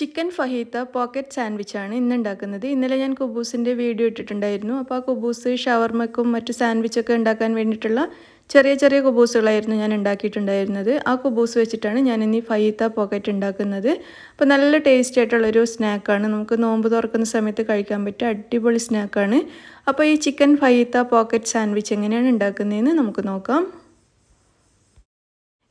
Chicken ഫഹീത്ത pocket സാൻഡ്വിച്ചാണ് ഇന്ന് ഉണ്ടാക്കുന്നത്. ഇന്നലെ ഞാൻ കുബൂസിൻ്റെ വീഡിയോ ഇട്ടിട്ടുണ്ടായിരുന്നു. അപ്പോൾ ആ കുബൂസ് ഷവർമയ്ക്കും മറ്റു സാൻഡ്വിച്ചൊക്കെ ഉണ്ടാക്കാൻ വേണ്ടിയിട്ടുള്ള ചെറിയ ചെറിയ കുബൂസുകളായിരുന്നു ഞാൻ ഉണ്ടാക്കിയിട്ടുണ്ടായിരുന്നത്. ആ കുബൂസ് വെച്ചിട്ടാണ് ഞാൻ ഇന്ന് ഫഹീത്ത പോക്കറ്റ് ഉണ്ടാക്കുന്നത്. അപ്പോൾ നല്ല ടേസ്റ്റി ആയിട്ടുള്ളൊരു സ്നാക്കാണ്. നമുക്ക് നോമ്പ് തുറക്കുന്ന സമയത്ത് കഴിക്കാൻ പറ്റിയ അടിപൊളി സ്നാക്കാണ്. അപ്പോൾ ഈ ചിക്കൻ ഫഹീത്ത പോക്കറ്റ് സാൻഡ്വിച്ച് എങ്ങനെയാണ് ഉണ്ടാക്കുന്നതെന്ന് നമുക്ക് നോക്കാം.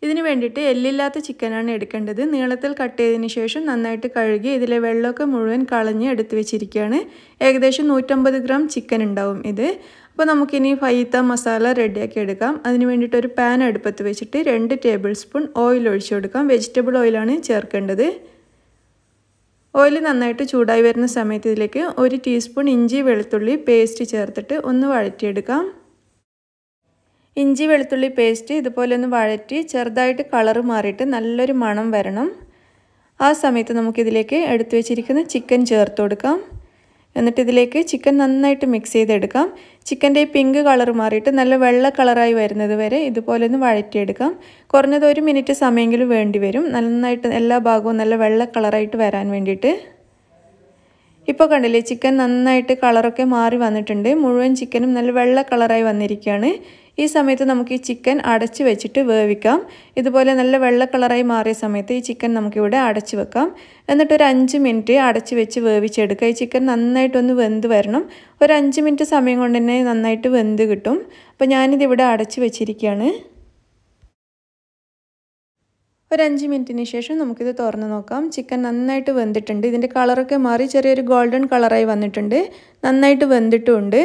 ഇതിന് വേണ്ടിയിട്ട് എല്ലില്ലാത്ത ചിക്കനാണ് എടുക്കേണ്ടത്. നീളത്തിൽ കട്ട് ചെയ്തതിന് ശേഷം നന്നായിട്ട് കഴുകി ഇതിലെ വെള്ളമൊക്കെ മുഴുവൻ കളഞ്ഞ് എടുത്ത് വെച്ചിരിക്കുകയാണ്. ഏകദേശം 150 ഗ്രാം ചിക്കൻ ഉണ്ടാവും ഇത്. അപ്പോൾ നമുക്കിനി ഫഹീത്ത മസാല റെഡിയാക്കി എടുക്കാം. അതിന് വേണ്ടിയിട്ട് ഒരു പാൻ അടുപ്പത്ത് വെച്ചിട്ട് 2 ടേബിൾ സ്പൂൺ ഓയിൽ ഒഴിച്ചു കൊടുക്കാം. വെജിറ്റബിൾ ഓയിലാണ് ചേർക്കേണ്ടത്. ഓയിൽ നന്നായിട്ട് ചൂടായി വരുന്ന സമയത്ത് ഇതിലേക്ക് 1 ടീസ്പൂൺ ഇഞ്ചി വെളുത്തുള്ളി പേസ്റ്റ് ചേർത്തിട്ട് ഒന്ന് വഴറ്റിയെടുക്കാം. ഇഞ്ചി വെളുത്തുള്ളി പേസ്റ്റ് ഇതുപോലെ ഒന്ന് വഴറ്റി ചെറുതായിട്ട് കളറ് മാറിയിട്ട് നല്ലൊരു മണം വരണം. ആ സമയത്ത് നമുക്കിതിലേക്ക് എടുത്തു വെച്ചിരിക്കുന്ന ചിക്കൻ ചേർത്ത് കൊടുക്കാം. എന്നിട്ട് ഇതിലേക്ക് ചിക്കൻ നന്നായിട്ട് മിക്സ് ചെയ്തെടുക്കാം. ചിക്കൻ്റെ പിങ്ക് കളർ മാറിയിട്ട് നല്ല വെള്ള കളറായി വരുന്നത് വരെ ഇതുപോലെ ഒന്ന് വഴറ്റിയെടുക്കാം. കുറഞ്ഞത് 1 മിനിറ്റ് സമയമെങ്കിലും വേണ്ടി വരും, നന്നായിട്ട് എല്ലാ ഭാഗവും നല്ല വെള്ള കളറായിട്ട് വരാൻ വേണ്ടിയിട്ട്. ഇപ്പോൾ കണ്ടില്ലേ, ചിക്കൻ നന്നായിട്ട് കളറൊക്കെ മാറി വന്നിട്ടുണ്ട്. മുഴുവൻ ചിക്കനും നല്ല വെള്ള കളറായി വന്നിരിക്കുകയാണ്. ഈ സമയത്ത് നമുക്ക് ഈ ചിക്കൻ അടച്ച് വെച്ചിട്ട് വേവിക്കാം. ഇതുപോലെ നല്ല വെള്ള കളറായി മാറിയ സമയത്ത് ഈ ചിക്കൻ നമുക്കിവിടെ അടച്ച് വെക്കാം. എന്നിട്ടൊരു 5 മിനിറ്റ് അടച്ച് വെച്ച് വേവിച്ചെടുക്കുക. ഈ ചിക്കൻ നന്നായിട്ടൊന്ന് വെന്ത് വരണം. ഒരു 5 മിനിറ്റ് സമയം കൊണ്ട് തന്നെ നന്നായിട്ട് വെന്ത് കിട്ടും. അപ്പോൾ ഞാനിതിവിടെ അടച്ച് വെച്ചിരിക്കുകയാണ്. ഒരു 5 മിനിറ്റിന് ശേഷം നമുക്കിത് തുറന്ന് നോക്കാം. ചിക്കൻ നന്നായിട്ട് വെന്തിട്ടുണ്ട്. ഇതിൻ്റെ കളറൊക്കെ മാറി ചെറിയൊരു ഗോൾഡൻ കളറായി വന്നിട്ടുണ്ട്. നന്നായിട്ട് വെന്തിട്ടുമുണ്ട്.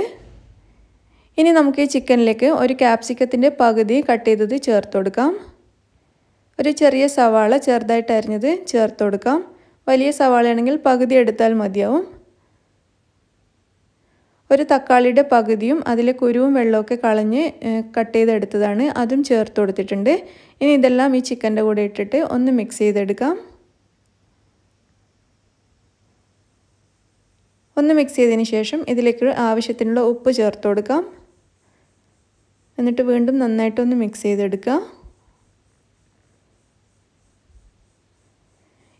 ഇനി നമുക്ക് ഈ ചിക്കനിലേക്ക് ഒരു ക്യാപ്സിക്കത്തിൻ്റെ പകുതി കട്ട് ചെയ്തത് ചേർത്ത് കൊടുക്കാം. ഒരു ചെറിയ സവാള ചെറുതായിട്ട് അരിഞ്ഞത് ചേർത്ത് കൊടുക്കാം. വലിയ സവാളയാണെങ്കിൽ പകുതി എടുത്താൽ മതിയാവും. ഒരു തക്കാളിയുടെ പകുതിയും അതിലെ കുരുവും വെള്ളമൊക്കെ കളഞ്ഞ് കട്ട് ചെയ്തെടുത്തതാണ്, അതും ചേർത്ത് കൊടുത്തിട്ടുണ്ട്. ഇനി ഇതെല്ലാം ഈ ചിക്കൻ്റെ കൂടെ ഇട്ടിട്ട് ഒന്ന് മിക്സ് ചെയ്തെടുക്കാം. ഒന്ന് മിക്സ് ചെയ്തതിന് ശേഷം ഇതിലേക്ക് ആവശ്യത്തിനുള്ള ഉപ്പ് ചേർത്ത് കൊടുക്കാം. എന്നിട്ട് വീണ്ടും നന്നായിട്ടൊന്ന് മിക്സ് ചെയ്തെടുക്കുക.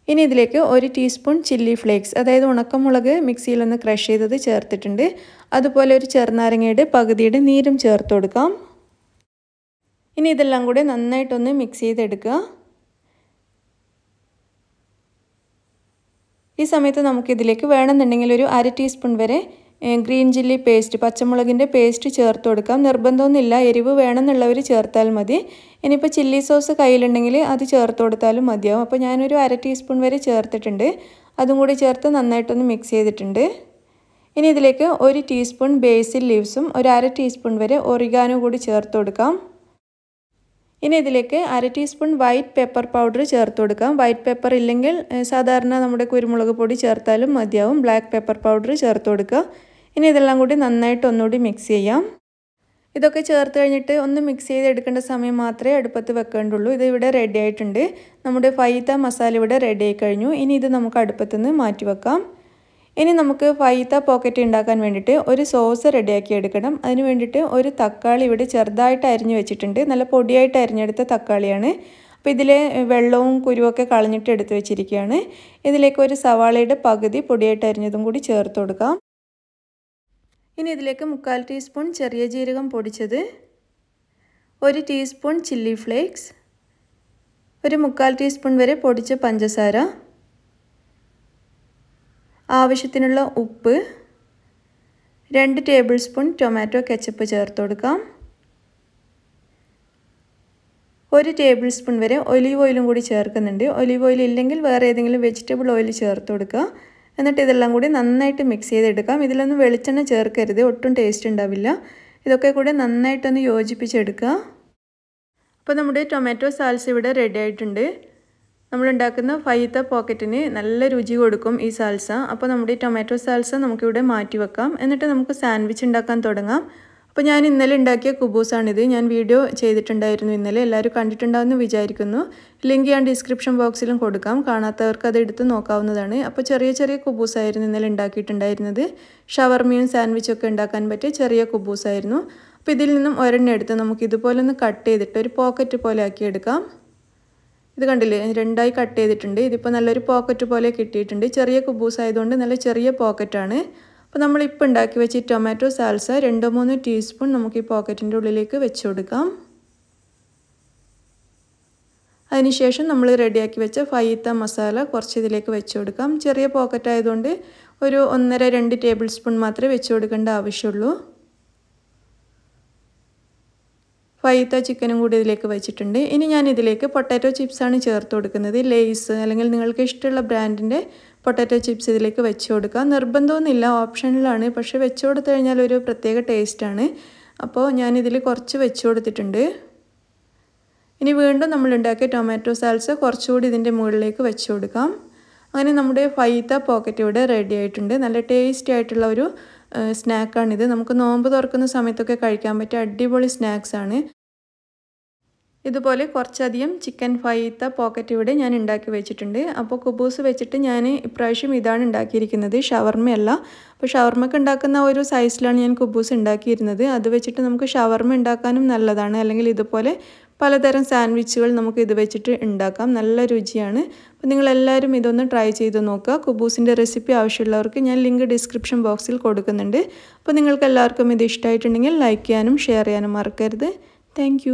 ഇനി ഇതിലേക്ക് 1 ടീസ്പൂൺ ചില്ലി ഫ്ലേക്സ്, അതായത് ഉണക്കമുളക് മിക്സിയിലൊന്ന് ക്രഷ് ചെയ്തത് ചേർത്തിട്ടുണ്ട്. അതുപോലെ ഒരു ചെറുനാരങ്ങയുടെ പകുതിയുടെ നീരും ചേർത്ത് കൊടുക്കാം. ഇനി ഇതെല്ലാം കൂടെ നന്നായിട്ടൊന്ന് മിക്സ് ചെയ്തെടുക്കുക. ഈ സമയത്ത് നമുക്കിതിലേക്ക് വേണമെന്നുണ്ടെങ്കിൽ ഒരു 1/2 ടീസ്പൂൺ വരെ ഗ്രീൻ ചില്ലി പേസ്റ്റ്, പച്ചമുളകിൻ്റെ പേസ്റ്റ് ചേർത്ത് കൊടുക്കാം. നിർബന്ധമൊന്നുമില്ല, എരിവ് വേണമെന്നുള്ളവർ ചേർത്താൽ മതി. ഇനിയിപ്പോൾ ചില്ലി സോസ് കയ്യിലുണ്ടെങ്കിൽ അത് ചേർത്ത് കൊടുത്താലും മതിയാവും. അപ്പോൾ ഞാനൊരു 1/2 ടീസ്പൂൺ വരെ ചേർത്തിട്ടുണ്ട്. അതും കൂടി ചേർത്ത് നന്നായിട്ടൊന്ന് മിക്സ് ചെയ്തിട്ടുണ്ട്. ഇനി ഇതിലേക്ക് 1 ടീസ്പൂൺ ബേസിൽ ലീവ്സും ഒരു 1/2 ടീസ്പൂൺ വരെ ഒറിഗാനോ കൂടി ചേർത്ത് കൊടുക്കാം. ഇനി ഇതിലേക്ക് 1/2 ടീസ്പൂൺ വൈറ്റ് പെപ്പർ പൗഡർ ചേർത്ത് കൊടുക്കാം. വൈറ്റ് പെപ്പർ ഇല്ലെങ്കിൽ സാധാരണ നമ്മുടെ കുരുമുളക് പൊടി ചേർത്താലും മതിയാവും. ബ്ലാക്ക് പെപ്പർ പൗഡർ ചേർത്ത് കൊടുക്കുക. ഇനി ഇതെല്ലാം കൂടി നന്നായിട്ട് ഒന്നുകൂടി മിക്സ് ചെയ്യാം. ഇതൊക്കെ ചേർത്ത് കഴിഞ്ഞിട്ട് ഒന്ന് മിക്സ് ചെയ്തെടുക്കേണ്ട സമയം മാത്രമേ അടുപ്പത്ത് വെക്കേണ്ടുള്ളൂ. ഇത് ഇവിടെ റെഡി ആയിട്ടുണ്ട്. നമ്മുടെ ഫഹീത്ത മസാല ഇവിടെ റെഡി ആയി കഴിഞ്ഞു. ഇനി ഇത് നമുക്ക് അടുപ്പത്ത് നിന്ന് മാറ്റി വെക്കാം. ഇനി നമുക്ക് ഫഹീത്ത പോക്കറ്റ് ഉണ്ടാക്കാൻ വേണ്ടിയിട്ട് ഒരു സോസ് റെഡിയാക്കി എടുക്കണം. അതിന് വേണ്ടിയിട്ട് ഒരു തക്കാളി ഇവിടെ ചെറുതായിട്ട് അരിഞ്ഞ് വെച്ചിട്ടുണ്ട്. നല്ല പൊടിയായിട്ട് അരിഞ്ഞെടുത്ത തക്കാളിയാണ്. അപ്പോൾ ഇതിലെ വെള്ളവും കുരുവൊക്കെ കളഞ്ഞിട്ട് എടുത്ത് വെച്ചിരിക്കുകയാണ്. ഇതിലേക്ക് ഒരു സവാളയുടെ പകുതി പൊടിയായിട്ട് അരിഞ്ഞതും കൂടി ചേർത്ത് കൊടുക്കാം. ഇനി ഇതിലേക്ക് 1/4 ടീസ്പൂൺ ചെറിയ ജീരകം പൊടിച്ചത്, 1 ടീസ്പൂൺ ചില്ലി ഫ്ലേക്സ്, ഒരു 1/4 ടീസ്പൂൺ വരെ പൊടിച്ച പഞ്ചസാര, ആവശ്യത്തിനുള്ള ഉപ്പ്, 2 ടേബിൾ സ്പൂൺ ടൊമാറ്റോ കെച്ചപ്പ് ചേർത്ത് കൊടുക്കാം. 1 ടേബിൾ സ്പൂൺ വരെ ഒലീവ് ഓയിലും കൂടി ചേർക്കുന്നുണ്ട്. ഒലീവ് ഓയിൽ ഇല്ലെങ്കിൽ വേറെ ഏതെങ്കിലും വെജിറ്റബിൾ ഓയിൽ ചേർത്ത് കൊടുക്കുക. എന്നിട്ട് ഇതെല്ലാം കൂടി നന്നായിട്ട് മിക്സ് ചെയ്തെടുക്കാം. ഇതിലൊന്നും വെളിച്ചെണ്ണ ചേർക്കരുത്, ഒട്ടും ടേസ്റ്റ് ഉണ്ടാവില്ല. ഇതൊക്കെ കൂടി നന്നായിട്ടൊന്ന് യോജിപ്പിച്ചെടുക്കുക. അപ്പോൾ നമ്മുടെ ടൊമാറ്റോ സാൽസ ഇവിടെ റെഡി ആയിട്ടുണ്ട്. നമ്മളുണ്ടാക്കുന്ന ഫഹീത്ത പോക്കറ്റിന് നല്ല രുചി കൊടുക്കും ഈ സാൽസ. അപ്പോൾ നമ്മുടെ ഈ ടൊമാറ്റോ സാൽസ നമുക്കിവിടെ മാറ്റി വെക്കാം. എന്നിട്ട് നമുക്ക് സാൻഡ്വിച്ച് ഉണ്ടാക്കാൻ തുടങ്ങാം. അപ്പോൾ ഞാൻ ഇന്നലെ ഉണ്ടാക്കിയ കുബൂസാണിത്. ഞാൻ വീഡിയോ ചെയ്തിട്ടുണ്ടായിരുന്നു ഇന്നലെ. എല്ലാവരും കണ്ടിട്ടുണ്ടാവുമെന്ന് വിചാരിക്കുന്നു. ലിങ്ക് ഞാൻ ഡിസ്ക്രിപ്ഷൻ ബോക്സിലും കൊടുക്കാം. കാണാത്തവർക്ക് അത് എടുത്ത് നോക്കാവുന്നതാണ്. അപ്പോൾ ചെറിയ ചെറിയ കുബൂസായിരുന്നു ഇന്നലെ ഉണ്ടാക്കിയിട്ടുണ്ടായിരുന്നത്. ഷവർമയും സാൻഡ്വിച്ചൊക്കെ ഉണ്ടാക്കാൻ പറ്റിയ ചെറിയ കുബൂസായിരുന്നു. അപ്പോൾ ഇതിൽ നിന്നും ഒരെണ്ണം എടുത്ത് നമുക്ക് ഇതുപോലെ ഒന്ന് കട്ട് ചെയ്തിട്ട് ഒരു പോക്കറ്റ് പോലെ ആക്കിയെടുക്കാം. ഇത് കണ്ടില്ലേ, രണ്ടായി കട്ട് ചെയ്തിട്ടുണ്ട്. ഇതിപ്പോൾ നല്ലൊരു പോക്കറ്റ് പോലെ കിട്ടിയിട്ടുണ്ട്. ചെറിയ കുബൂസ് ആയതുകൊണ്ട് നല്ല ചെറിയ പോക്കറ്റാണ്. അപ്പോൾ നമ്മളിപ്പോൾ ഉണ്ടാക്കി വെച്ച് ടൊമാറ്റോ സാൽസ 2-3 ടീസ്പൂൺ നമുക്ക് ഈ പോക്കറ്റിൻ്റെ ഉള്ളിലേക്ക് വെച്ച് കൊടുക്കാം. അതിനുശേഷം നമ്മൾ റെഡിയാക്കി വെച്ച ഫൈത്ത മസാല കുറച്ച് ഇതിലേക്ക് വെച്ച് കൊടുക്കാം. ചെറിയ പോക്കറ്റ് ആയതുകൊണ്ട് ഒരു 1.5-2 ടേബിൾ സ്പൂൺ മാത്രമേ വെച്ച് കൊടുക്കേണ്ട ആവശ്യമുള്ളൂ. ഫൈത്ത ചിക്കനും കൂടി ഇതിലേക്ക് വെച്ചിട്ടുണ്ട്. ഇനി ഞാൻ ഇതിലേക്ക് പൊട്ടാറ്റോ ചിപ്സാണ് ചേർത്ത് കൊടുക്കുന്നത്. ലേസ് അല്ലെങ്കിൽ നിങ്ങൾക്ക് ഇഷ്ടമുള്ള ബ്രാൻഡിൻ്റെ പൊട്ടാറ്റോ ചിപ്സ് ഇതിലേക്ക് വെച്ച് കൊടുക്കാം. നിർബന്ധമൊന്നുമില്ല, ഓപ്ഷനിലാണ്. പക്ഷേ വെച്ച് കൊടുത്തു കഴിഞ്ഞാൽ ഒരു പ്രത്യേക ടേസ്റ്റാണ്. അപ്പോൾ ഞാനിതിൽ കുറച്ച് വെച്ച് കൊടുത്തിട്ടുണ്ട്. ഇനി വീണ്ടും നമ്മൾ ഉണ്ടാക്കിയ ടൊമാറ്റോ സാൽസ കുറച്ചുകൂടി ഇതിൻ്റെ മുകളിലേക്ക് വെച്ച് കൊടുക്കാം. അങ്ങനെ നമ്മുടെ ഫൈത്ത പോക്കറ്റ് ഇവിടെ റെഡി ആയിട്ടുണ്ട്. നല്ല ടേസ്റ്റി ആയിട്ടുള്ള ഒരു സ്നാക്കാണിത്. നമുക്ക് നോമ്പ് തുറക്കുന്ന സമയത്തൊക്കെ കഴിക്കാൻ പറ്റിയ അടിപൊളി സ്നാക്സാണ്. ഇതുപോലെ കുറച്ചധികം ചിക്കൻ ഫൈത്ത പോക്കറ്റ് ഇവിടെ ഞാൻ ഉണ്ടാക്കി വെച്ചിട്ടുണ്ട്. അപ്പോൾ കുബൂസ് വെച്ചിട്ട് ഞാൻ ഇപ്രാവശ്യം ഇതാണ് ഉണ്ടാക്കിയിരിക്കുന്നത്, ഷവർമയല്ല. അപ്പോൾ ഷവർമയ്ക്ക് ഉണ്ടാക്കുന്ന ഒരു സൈസിലാണ് ഞാൻ കുബൂസ് ഉണ്ടാക്കിയിരുന്നത്. അത് വെച്ചിട്ട് നമുക്ക് ഷവർമ ഉണ്ടാക്കാനും നല്ലതാണ്. അല്ലെങ്കിൽ ഇതുപോലെ പലതരം സാൻഡ്വിച്ചുകൾ നമുക്ക് ഇത് വെച്ചിട്ട് ഉണ്ടാക്കാം. നല്ല രുചിയാണ്. അപ്പോൾ നിങ്ങളെല്ലാവരും ഇതൊന്ന് ട്രൈ ചെയ്ത് നോക്കുക. കുബൂസിൻ്റെ റെസിപ്പി ആവശ്യമുള്ളവർക്ക് ഞാൻ ലിങ്ക് ഡിസ്ക്രിപ്ഷൻ ബോക്സിൽ കൊടുക്കുന്നുണ്ട്. അപ്പോൾ നിങ്ങൾക്ക് എല്ലാവർക്കും ഇത് ഇഷ്ടമായിട്ടുണ്ടെങ്കിൽ ലൈക്ക് ചെയ്യാനും ഷെയർ ചെയ്യാനും മറക്കരുത്. താങ്ക്